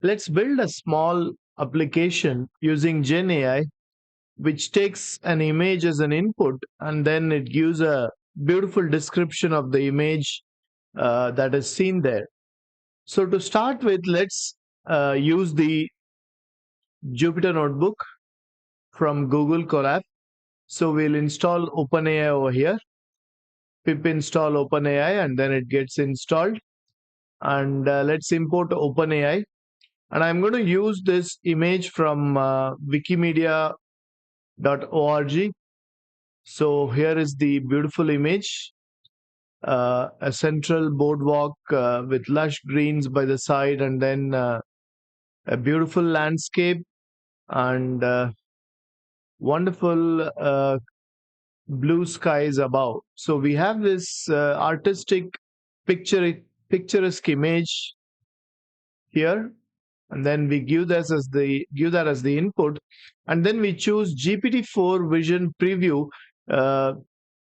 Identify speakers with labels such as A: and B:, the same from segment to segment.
A: Let's build a small application using GenAI, which takes an image as an input and then it gives a beautiful description of the image that is seen there. So to start with, let's use the Jupyter Notebook from Google Colab. So we'll install OpenAI over here, pip install OpenAI, and then it gets installed. And let's import OpenAI. And I'm going to use this image from wikimedia.org. So here is the beautiful image, a central boardwalk with lush greens by the side, and then a beautiful landscape and wonderful blue skies above. So we have this artistic picturesque image here, and then we give that as the input, and then we choose GPT-4 Vision Preview,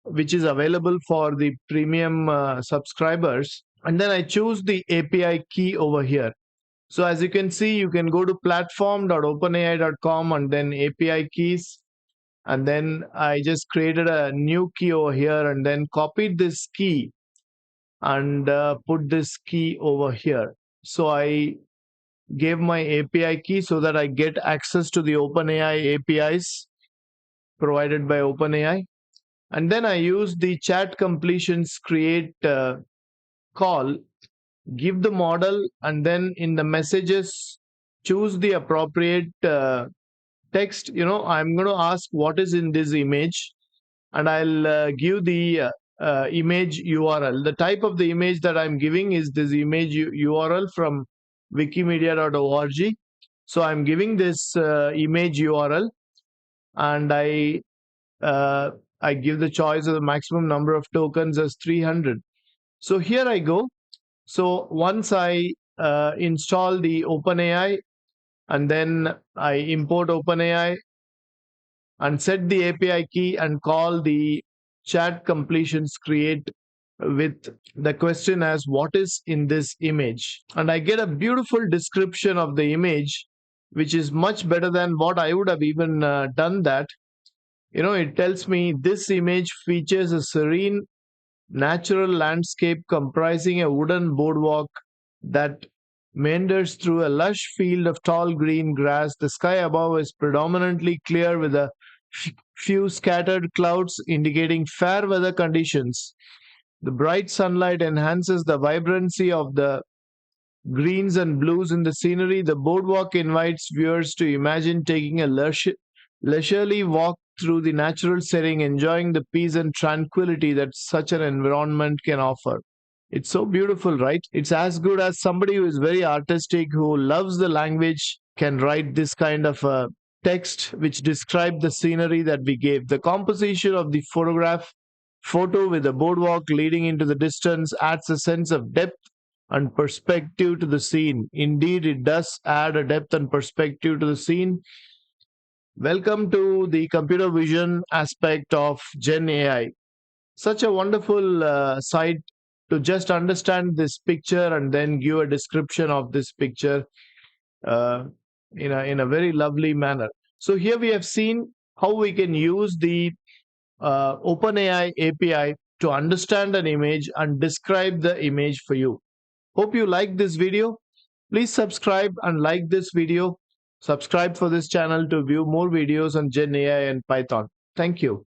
A: which is available for the premium subscribers, and then I choose the API key over here. So as you can see, you can go to platform.openai.com and then API keys, and then I just created a new key over here and then copied this key and put this key over here. So I gave my API key so that I get access to the OpenAI APIs provided by OpenAI. And then I use the chat completions create call, give the model, and then in the messages, choose the appropriate text. I'm going to ask what is in this image, and I'll give the image URL. The type of the image that I'm giving is this image URL from wikimedia.org. So I'm giving this image URL, and I give the choice of the maximum number of tokens as 300. So here I go. So once I install the OpenAI, and then I import OpenAI and set the API key and call the chat completions create with the question as what is in this image, and I get a beautiful description of the image, which is much better than what I would have even done that. It tells me this image features a serene natural landscape comprising a wooden boardwalk that meanders through a lush field of tall green grass. The sky above is predominantly clear with a few scattered clouds indicating fair weather conditions. The bright sunlight enhances the vibrancy of the greens and blues in the scenery. The boardwalk invites viewers to imagine taking a leisurely walk through the natural setting, enjoying the peace and tranquility that such an environment can offer. It's so beautiful, right? It's as good as somebody who is very artistic, who loves the language, can write this kind of a text which describe the scenery that we gave. The composition of the photo with the boardwalk leading into the distance adds a sense of depth and perspective to the scene. Indeed, it does add a depth and perspective to the scene. Welcome to the computer vision aspect of GenAI. Such a wonderful site to just understand this picture and then give a description of this picture in a very lovely manner. So here we have seen how we can use the OpenAI API to understand an image and describe the image for you. Hope you like this video. Please subscribe and like this video. Subscribe for this channel to view more videos on GenAI and Python. Thank you.